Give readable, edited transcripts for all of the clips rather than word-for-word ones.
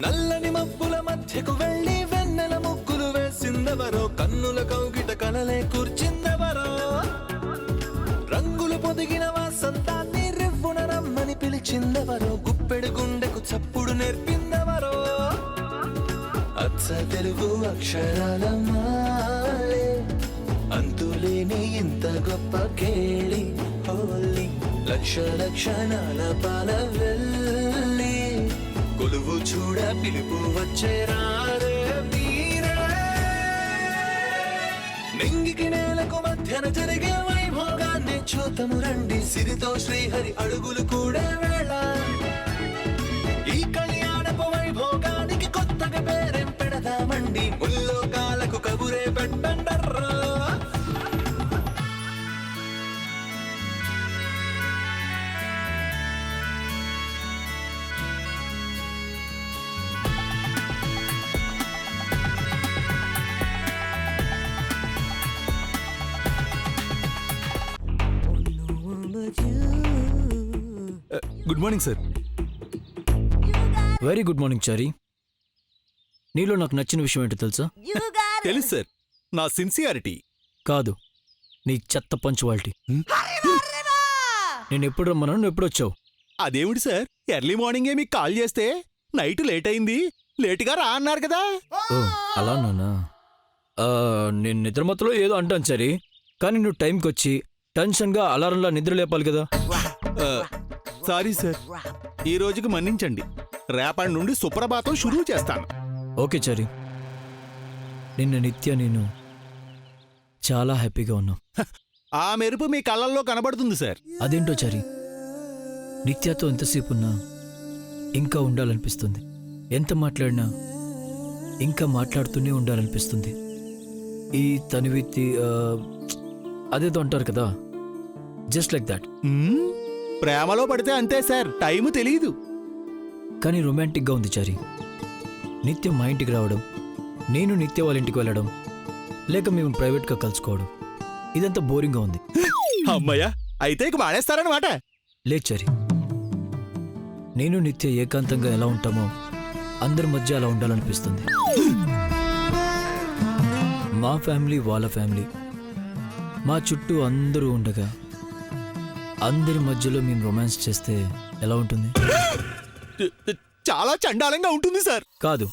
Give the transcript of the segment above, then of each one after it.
నల్లని మబ్బుల మధ్యకు వెళ్ళి వెన్నెల ముగ్గులు వేసిందెవరో, కన్నుల కౌగిట కలలే కూర్చిందెవరో, రంగులు పొదిగిన వాసంతాన్ని రివ్వున రమ్మని పిలిచిందెవరో, గుప్పెడు గుండెకు చప్పుడు నేర్పిందెవరో, అచ్చ తెలుగు అక్షరాల మాలే అంతులేని ఇంత గొప్ప కేళి హోలీ, లక్ష లక్షణాల పాల వెళ్ళి కొలువు చూడ పిలుపు వచ్చేరారే మీరే. నింగికి నేలకు మధ్యన జరిగే వైభోగాన్ని చూతము రండి, సిరితో శ్రీహరి అడుగులు కూడా వేళ. ఈ కళ్యాణపు వైభోగానికి కొత్తగా పేరేం పెడదామండి, ముల్లోకాలకు కబురే పెట్టండర్రా. Good morning sir. Very good morning Chari. నీలో నాకు నచ్చిన విషయం ఏంటో తెలుసా? తెలుసు సార్, నా సిన్సియారిటీ. కాదు, నీ చెత్త పంచువాలిటీ. నేను ఎప్పుడు రమ్మన్నాను, నువ్వు ఎప్పుడు వచ్చావు? అదేమిటి సార్, ఎర్లీ మార్నింగే మీకు కాల్ చేస్తే నైట్ లేట్ అయింది, లేటుగా రా అన్నారు కదా. ఓ అలా నానా, నేను నిద్రమత్తులో ఏదో అంటాను సరే, కానీ నువ్వు టైంకి వచ్చి టెన్షన్గా అలారంలా నిద్ర లేపాలి కదా. సారీ సార్, ఈ రోజుకి మన్నించండి. రేపటి నుండి సుప్రభాతం షురూ చేస్తాను. ఓకే చారీ. నిన్న నిత్య నేను చాలా హ్యాపీగా ఉన్నాం. ఆ మెరుపు మీ కళ్ళల్లో కనబడుతుంది సార్. అదేంటో చారీ, నిత్యతో ఎంతసేపు ఉన్నా ఇంకా ఉండాలనిపిస్తుంది. ఎంత మాట్లాడినా ఇంకా మాట్లాడుతూనే ఉండాలనిపిస్తుంది. ఈ తనివిత్తి అదేదో అంటారు కదా, జస్ట్ లైక్ దాట్. ప్రేమలో పడితే అంతే సార్, టైము తెలీదు. కానీ రొమాంటిక్గా ఉంది చారీ. నిత్యం మా ఇంటికి రావడం, నేను నిత్య వాళ్ళ ఇంటికి వెళ్ళడం, లేక మేము ప్రైవేట్గా కలుసుకోవడం, ఇదంతా బోరింగ్గా ఉంది. అమ్మయ్యా, అయితే ఇక మానేస్తారనమాట. లేదు చారీ, నేను నిత్య ఏకాంతంగా ఎలా ఉంటామో అందరి మధ్య అలా ఉండాలనిపిస్తుంది. మా ఫ్యామిలీ వాళ్ళ ఫ్యామిలీ, మా చుట్టూ అందరూ ఉండగా అందరి మధ్యలో మేము రొమాన్స్ చేస్తే ఎలా ఉంటుంది? చాలా చండాలంగా ఉంటుంది సార్. కాదు,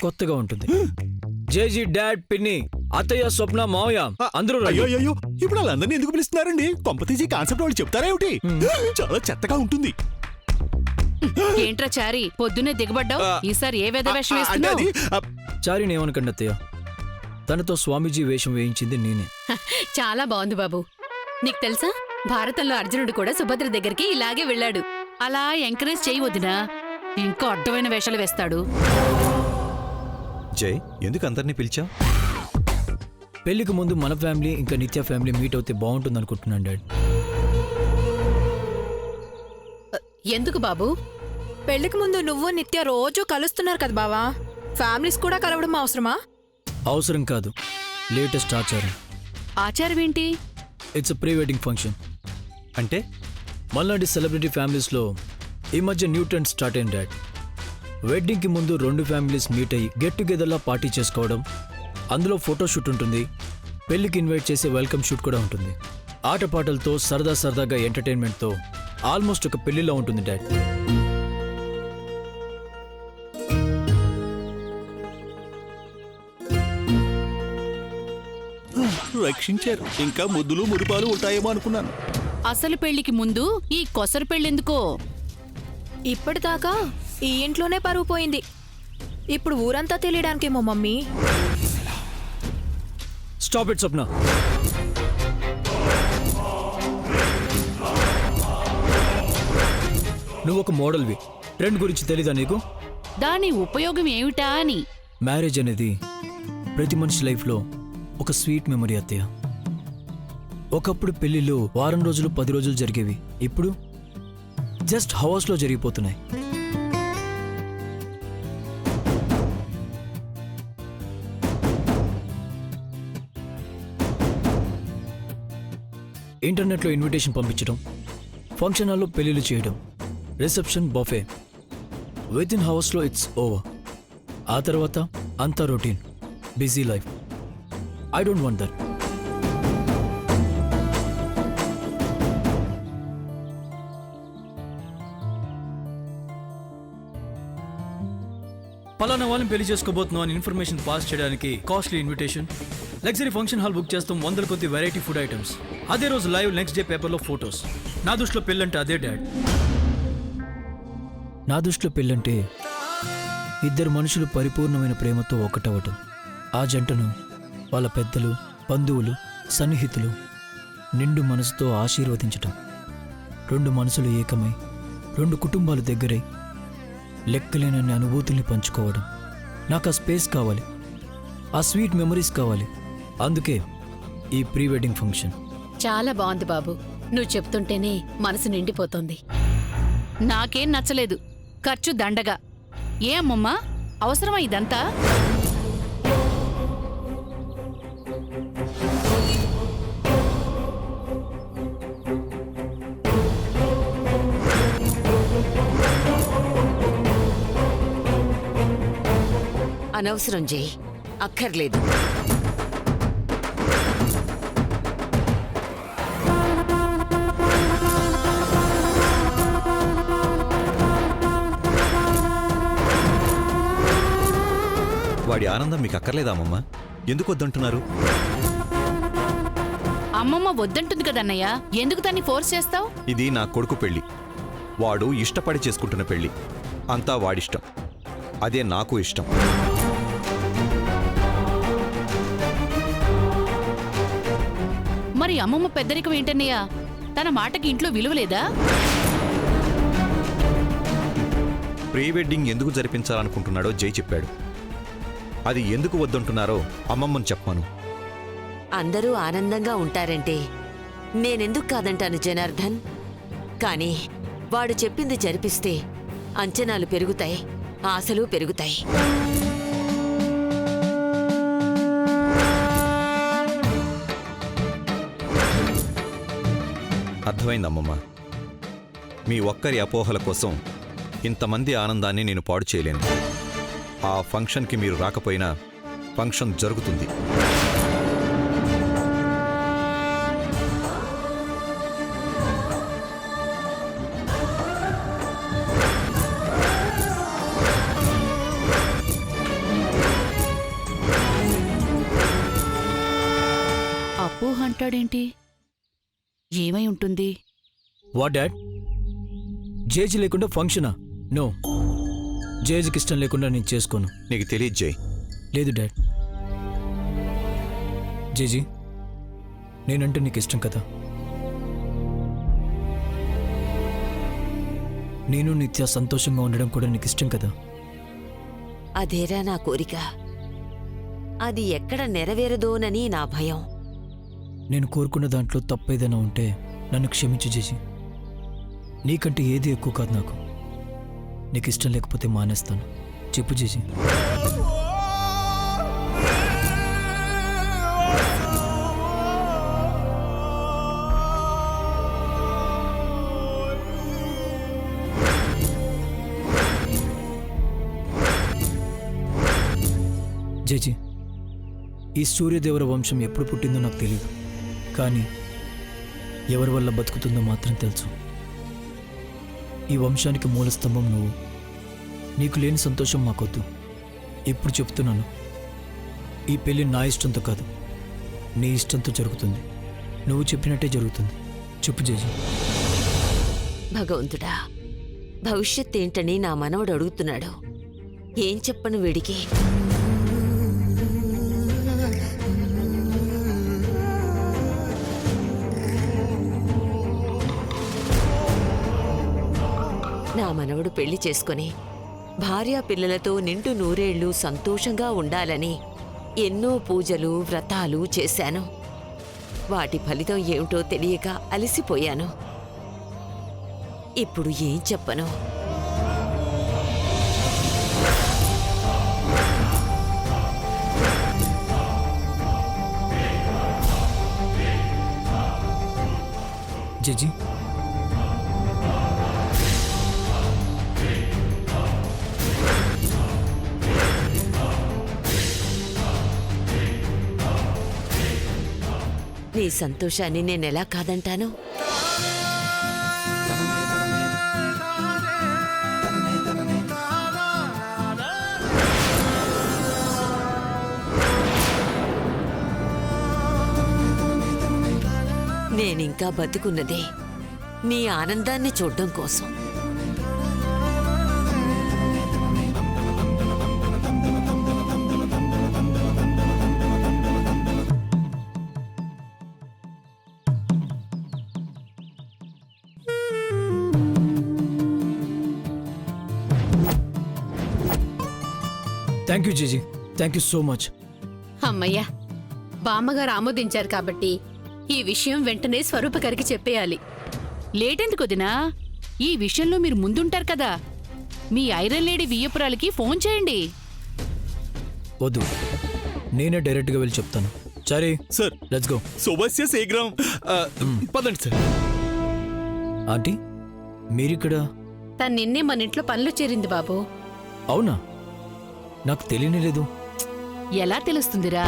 కొత్తగా ఉంటుంది. జేజీ, డాడ్, పిన్ని, అత్తయ్య, స్వప్న, మావయ్య అందరూ రండి. అయ్యో, ఇప్పుడు వాళ్ళందరినీ ఎందుకు పిలుస్తున్నారండి? కొంపతీసి కాన్సెప్ట్ వాళ్ళు చెప్తారా ఏమిటి? చాలా చెత్తగా ఉంటుంది. ఏంట్రా చారీ, పొద్దున్నే దిగబడ్డావు? ఈసారి ఏ వేద వేషం వేస్తున్నావు? చారీని ఏమనకండి అత్తయ్య, తనతో స్వామీజీ వేషం వేయించింది నేనే. చాలా బాగుంది బాబు. నీకు తెలుసా, భారతంలో అర్జునుడు కూడా సుభద్ర దగ్గరికి ఇలాగే వెళ్ళాడు. అలా ఎంకరేజ్ చేయి వదినా, ఇంకా అడ్డమైన వేషాలు వేస్తాడు. జై, ఎందుకు అందరినీ పిలిచా? పెళ్లికి ముందు మన ఫ్యామిలీ ఇంకా నిత్య ఫ్యామిలీ మీట్ అవుతే బాగుంటుంది అనుకుంటున్నాను డాడ్. ఎందుకు బాబు? పెళ్లికి ముందు నువ్వు నిత్య రోజు కలుస్తున్నారు కదా బావా, ఫ్యామిలీస్ కూడా కలవడం అవసరమా? అవసరం కాదు, లేటెస్ట్ ఆచారం. ఆచారం ఏంటి? It's pre wedding function. అంటే మళ్ళాంటి సెలబ్రిటీ ఫ్యామిలీస్లో ఈ మధ్య న్యూ ట్రెండ్ స్టార్ట్ అయింది డాడ్. వెడ్డింగ్కి ముందు రెండు ఫ్యామిలీస్ మీట్ అయ్యి గెట్ టుగెదర్లా పార్టీ చేసుకోవడం, అందులో ఫోటోషూట్ ఉంటుంది, పెళ్లికి ఇన్వైట్ చేసే వెల్కమ్ షూట్ కూడా ఉంటుంది. ఆటపాటలతో సరదాగా ఎంటర్టైన్మెంట్తో ఆల్మోస్ట్ ఒక పెళ్లిలా ఉంటుంది డాడ్. రక్షించారు. ఇంకా ముద్దులు మురిపాలు ఉంటాయేమో అనుకున్నాను. అసలు పెళ్లికి ముందు ఈ కొసరు పెళ్ళెందుకో? ఇప్పటిదాకా ఈ ఇంట్లోనే పరువు పోయింది, ఇప్పుడు ఊరంతా తెలియడానికేమో మమ్మీ. స్టాప్ ఇట్ స్వప్న. నువ్వు ఒక మోడల్వి, ట్రెండ్ గురించి తెలీదా నీకు? దాని ఉపయోగం ఏమిటా అని. మ్యారేజ్ అనేది ప్రతి మనిషి లైఫ్లో ఒక స్వీట్ మెమరీ అత్తయ్య. ఒకప్పుడు పెళ్లిళ్ళు వారం రోజులు 10 రోజులు జరిగేవి, ఇప్పుడు జస్ట్ హవర్స్లో జరిగిపోతున్నాయి. ఇంటర్నెట్లో ఇన్విటేషన్ పంపించడం, ఫంక్షన్ హాల్లో పెళ్లిళ్ళు చేయడం, రిసెప్షన్, బఫే, విత్ ఇన్ హవర్స్లో ఇట్స్ ఓవర్. ఆ తర్వాత అంతా routine, busy life. I don't want that. పలానా వాళ్ళని పెళ్లి చేసుకోబోతున్నాం అని ఇన్ఫర్మేషన్ పాస్ చేయడానికి costly invitation, luxury function hall book చేస్తాం, 100 కొద్ది వెరైటీ ఫుడ్ ఐటమ్స్, అదే రోజు లైవ్ నెక్స్ట్ డే పేపర్లో ఫొటోస్. నా దృష్టిలో పెళ్ళంటే అదే డాడ్. నా దృష్టిలో పెళ్ళంటే ఇద్దరు మనుషులు పరిపూర్ణమైన ప్రేమతో ఒకటవటం, ఆ జంటను వాళ్ళ పెద్దలు, బంధువులు, సన్నిహితులు నిండు మనసుతో ఆశీర్వదించటం, 2 మనసులు ఏకమై 2 కుటుంబాలు దగ్గరై లెక్కలేనన్ని అనుభూతుల్ని పంచుకోవడం. నాకు ఆ స్పేస్ కావాలి, ఆ స్వీట్ మెమరీస్ కావాలి. అందుకే ఈ ప్రీ వెడ్డింగ్ ఫంక్షన్. చాలా బాగుంది బాబు. నువ్వు చెప్తుంటేనే మనసు నిండిపోతోంది. నాకేం నచ్చలేదు. ఖర్చు దండగా. ఏ అమ్మమ్మా, అవసరమా ఇదంతా? అనవసరం జై, అక్కర్లేదు. వాడి ఆనందం మీకు అక్కర్లేదా అమ్మమ్మ? ఎందుకు వద్దంటున్నారు? అమ్మమ్మ వద్దంటుంది కదన్నయ్య, ఎందుకు దాన్ని ఫోర్స్ చేస్తావు? ఇది నా కొడుకు పెళ్లి. వాడు ఇష్టపడి చేసుకుంటున్న పెళ్లి. అంతా వాడిష్టం. అదే నాకు ఇష్టం. మరి అమ్మమ్మ పెద్దరికం ఏంటన్నయ్య? తన మాటకి ఇంట్లో విలువలేదా? ప్రీ వెడ్డింగ్ ఎందుకు జరిపించాలనుకుంటున్నాడో జై చెప్పాడు. అది ఎందుకు వద్దంటున్నారో అమ్మమ్మని చెప్పాను. అందరూ ఆనందంగా ఉంటారంటే నేనెందుకు కాదంటాను జనార్దన్. కానీ వాడు చెప్పింది జరిపిస్తే అంచనాలు పెరుగుతాయి, ఆశలు పెరుగుతాయి. అర్థమైంది అమ్మమ్మ. మీ ఒక్కరి అపోహల కోసం ఇంతమంది ఆనందాన్ని నేను పాడు చేయలేను. ఆ ఫంక్షన్కి మీరు రాకపోయినా ఫంక్షన్ జరుగుతుంది. అపోహ అంటాడేంటి? ఏమై ఉంటుంది? What dad? జేజీ లేకుండా ఫంక్షనా? నో, జేజీకి ఇష్టం లేకుండా నేను చేసుకోను. నీకు తెలియదు జై. లేదు డాడ్. జేజీ, నేనంటే నీకు ఇష్టం కదా. నేను నిత్య సంతోషంగా ఉండడం కూడా నీకు ఇష్టం కదా. అదేరా నా కోరిక. అది ఎక్కడ నెరవేరదోనని నా భయం. నేను కోరుకున్న దాంట్లో తప్పేదైనా ఉంటే నన్ను క్షమించు జేజీ. నీకంటే ఏది ఎక్కువ కాదు నాకు. నీకు ఇష్టం లేకపోతే మానేస్తాను. చెప్పు జేజీ. జేజీ, ఈ సూర్యదేవర వంశం ఎప్పుడు పుట్టిందో నాకు తెలియదు, కానీ ఎవరి వల్ల బతుకుతుందో మాత్రం తెలుసు. ఈ వంశానికి మూలస్తంభం నువ్వు. నీకు లేని సంతోషం మాకొద్దు. ఇప్పుడు చెప్తున్నాను, ఈ పెళ్లి నా ఇష్టంతో కాదు, నీ ఇష్టంతో జరుగుతుంది. నువ్వు చెప్పినట్టే జరుగుతుంది. చెప్పు జేజీ. భగవంతుడా, భవిష్యత్ ఏంటని నా మనవడు అడుగుతున్నాడు. ఏం చెప్పను వీడికి? నా మనవడు పెళ్లి చేసుకుని భార్యా పిల్లలతో నిండు నూరేళ్లు సంతోషంగా ఉండాలని ఎన్నో పూజలు, వ్రతాలు చేశాను. వాటి ఫలితం ఏమిటో తెలియక అలసిపోయాను. ఇప్పుడు ఏం చెప్పను? జేజీ, నీ సంతోషాన్ని నేనెలా కాదంటాను? నేనింకా బతికున్నదే నీ ఆనందాన్ని చూడడం కోసం. Thank you GG, thank you so much. అమ్మయ్యా, బామ్మగారు ఆమోదించారు కాబట్టి ఈ విషయం వెంటనే స్వరూప గారికి చెప్పేయాలి. లేటెందుకు వదినా? ఈ విషయంలో మీరు ముందుంటారు కదా. మీ ఐరన్ లేడీ వియ్యపురాలకి ఫోన్ చేయండి. వద్దు, నేనే డైరెక్ట్గా వెళ్ళి చెప్తాను. చారీ సార్, లెట్స్ గో. శుభస్య శీఘ్రం. పదండి సార్. ఆంటీ, మీరిక్కడ? తను నిన్నే మన ఇంట్లో పనిలో చేరింది బాబు. అవునా? నాకు తెలియనే లేదు. ఎలా తెలుస్తుందిరా?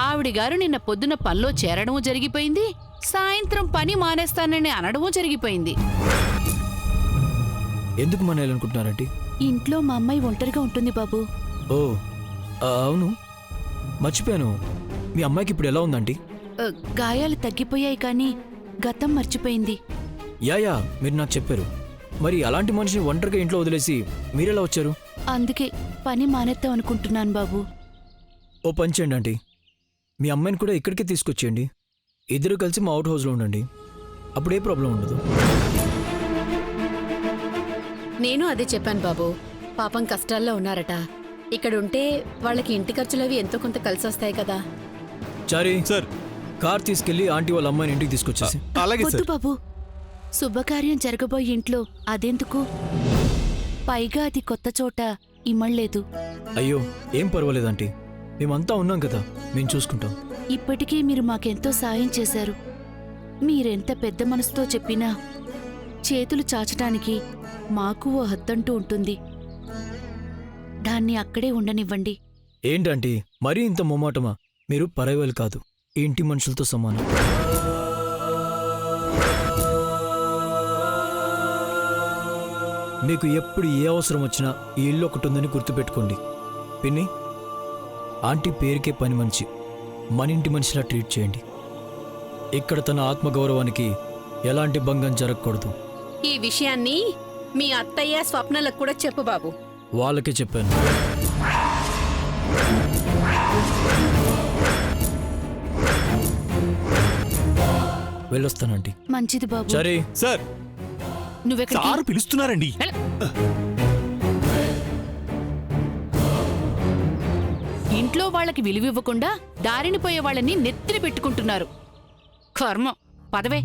ఆవిడిగారు నిన్న పొద్దున పనిలో చేరడమూ జరిగిపోయింది, సాయంత్రం పని మానేస్తానని అనడమూ జరిగిపోయింది. ఎందుకు మానేయాలనుకుంటున్నారంటీ? ఇంట్లో మా అమ్మాయి ఒంటరిగా ఉంటుంది బాబు. ఓ అవును, మర్చిపోయాను. మీ అమ్మాయికి ఇప్పుడు ఎలా ఉందంటీ? గాయాలు తగ్గిపోయాయి కానీ గతం మర్చిపోయింది. యా, మీరు నాకు చెప్పారు. మరి అలాంటి మనిషిని ఒంటరిగా ఇంట్లో వదిలేసి మీరెలా వచ్చారు? అందుకే పని మానేద్దాం అనుకుంటున్నాను బాబు. ఓ పని చేయండి ఆంటీ, మీ అమ్మాయిని కూడా ఇక్కడికే తీసుకొచ్చేయండి. ఇద్దరు కలిసి మా అవుట్ హౌస్లో ఉండండి. అప్పుడు ఏ ప్రాబ్లం ఉండదు. నేను అదే చెప్పాను బాబు. పాపం కష్టాల్లో ఉన్నారట. ఇక్కడుంటే వాళ్ళకి ఇంటి ఖర్చులవి ఎంతో కొంత కలిసొస్తాయి కదా. చారీ సార్. కార్ తీసుకెళ్లి ఆంటీ వాళ్ళ అమ్మాయిని ఇంటికి తీసుకొచ్చేసి. అలాగే వద్దు సార్. బాబు, శుభకార్యం జరగబోయే ఇంట్లో అదెందుకు? పైగా అది కొత్త చోట ఇమ్మళ్లేదు. అయ్యో, ఏం పర్వాలేదు ఆంటీ, మేమంతా ఉన్నాం కదా, మేము చూసుకుంటాం. ఇప్పటికీ మీరు మాకెంతో సాయం చేశారు. మీరెంత పెద్ద మనసుతో చెప్పినా చేతులు చాచటానికి మాకు ఓ హద్దంటూ ఉంటుంది. దాన్ని అక్కడే ఉండనివ్వండి. ఏంటంటీ మరీ ఇంత మొమాటమా? మీరు పరాయివాళ్ళు కాదు, ఈ ఇంటి మనుషులతో సమానం. మీకు ఎప్పుడు ఏ అవసరం వచ్చినా ఈ ఇల్లు ఒకటి ఉందని గుర్తుపెట్టుకోండి. పిన్ని, ఆంటీ పేరుకే పని మనిషి, మన ఇంటి మనిషిలా ట్రీట్ చేయండి. ఇక్కడ తన ఆత్మగౌరవానికి ఎలాంటి భంగం జరగకూడదు. ఈ విషయాన్ని మీ అత్తయ్య స్వప్నలకు కూడా చెప్పు బాబు. వాళ్ళకే చెప్పాను. వెళ్ళొస్తానంటీ. మంచిది బాబు. సరే సార్, నువ్వెక్కడికి? సార్ పిలుస్తున్నారండి. వెళ్ళు. ఇంట్లో వాళ్ళకి విలువివ్వకుండా దారిని పోయే వాళ్ళని నెత్తిన పెట్టుకుంటున్నారు. కర్మ. పదవే.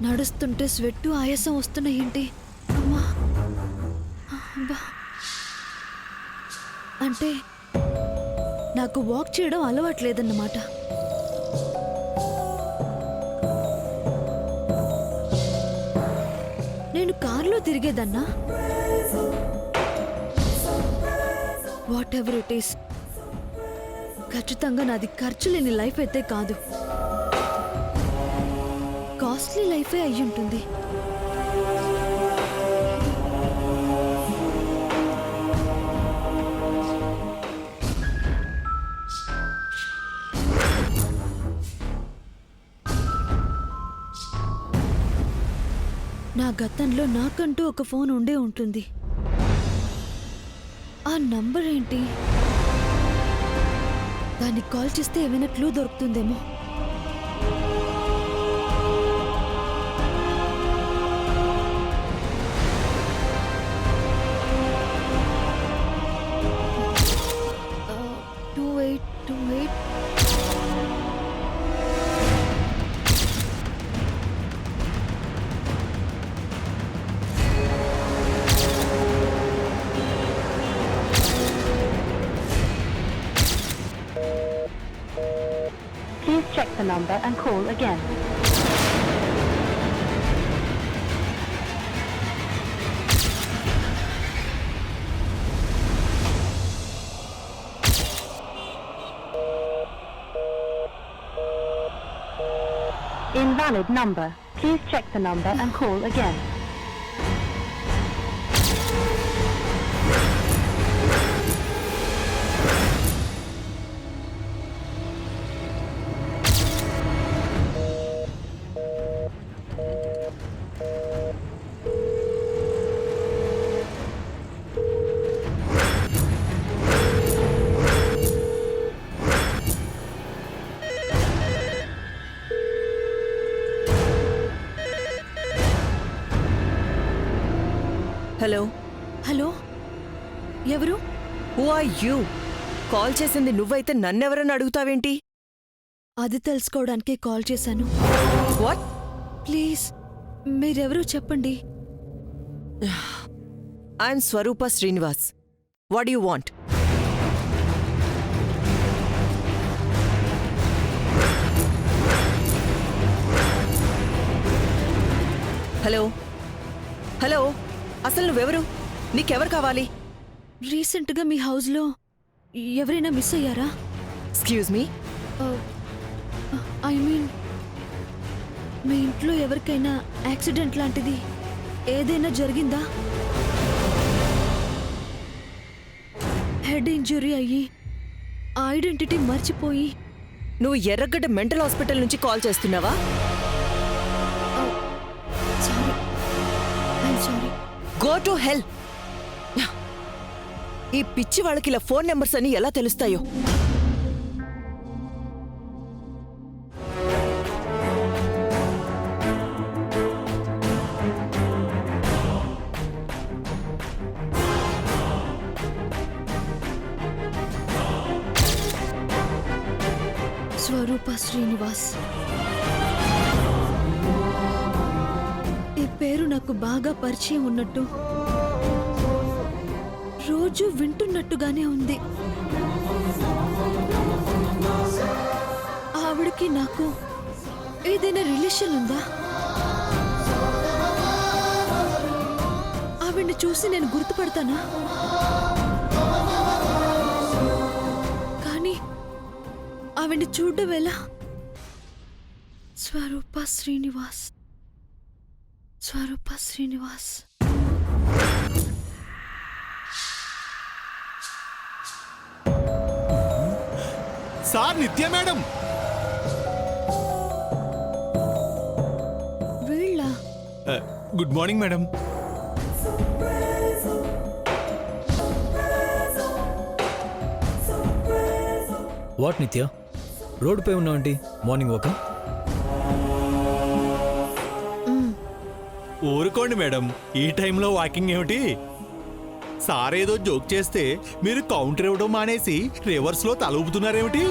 నడుస్తుంటే స్వెట్టు ఆయాసం వస్తున్నాయేంటి? అమ్మా, అబ్బా. అంటే నాకు వాక్ చేయడం అలవాట్లేదన్నమాట. నేను కారులో తిరిగేదన్నా. వాట్ ఎవర్ ఇట్ ఈస్, ఖచ్చితంగా నాది ఖర్చు లేని లైఫ్ అయితే కాదు, కాస్ట్లీ లైఫే అయ్యుంటుంది. నా గతంలో నాకంటూ ఒక ఫోన్ ఉండే ఉంటుంది. ఆ నంబర్ ఏంటి? దానికి కాల్ చేస్తే ఏమైనా clue దొరుకుతుందేమో. the number and call again. Invalid number. Please check the number and call again. Hello hello ఎవరు? Who are you? కాల్ చేసింది నువ్వైతే నన్నెవరని అడుగుతావేంటి? అది తెలుసుకోవడానికే కాల్ చేశాను. వాట్? ప్లీజ్ మీరెవరో చెప్పండి. I'm Swaroopa Srinivas. What you want? Hello hello, అసలు నువ్వెవరు? నీకెవరు కావాలి? రీసెంట్గా మీ హౌస్లో ఎవరైనా మిస్ అయ్యారా? Excuse me? ఐ మీన్ మీ ఇంట్లో ఎవరికైనా యాక్సిడెంట్ లాంటిది ఏదైనా జరిగిందా? హెడ్ ఇంజురీ అయ్యి ఐడెంటిటీ మర్చిపోయి నువ్వు ఎర్రగడ్డ మెంటల్ హాస్పిటల్ నుంచి కాల్ చేస్తున్నావా? Sorry, I'm sorry. Go to hell. ఈ పిచ్చి వాళ్ళకి ఇలా ఫోన్ నెంబర్స్ అని ఎలా తెలుస్తాయో? స్వరూప శ్రీనివాస్. ఈ పేరు నాకు బాగా పరిచయం ఉన్నట్టు, రోజు వింటున్నట్టుగానే ఉంది. ఆవిడకి నాకు ఏదైనా రిలేషన్ ఉందా? ఆవిడ్ని చూసి నేను గుర్తుపడతానా? కానీ ఆవిడ్ని చూడడం ఎలా? స్వరూప శ్రీనివాస్, స్వరూప శ్రీనివాస్. సార్ నిత్య మేడం. వీళ్ళ గుడ్ మార్నింగ్ మేడం. వాట్ నిత్య, రోడ్డుపై ఉన్నావంటి? మార్నింగ్ వాకా? ఊరుకోండి మేడం, ఈ టైంలో వాకింగ్ ఏమిటి? సార్ ఏదో జోక్ చేస్తే మీరు కౌంటర్ ఇవ్వడం మానేసి రివర్స్లో తల ఊపుతున్నారేమిటి?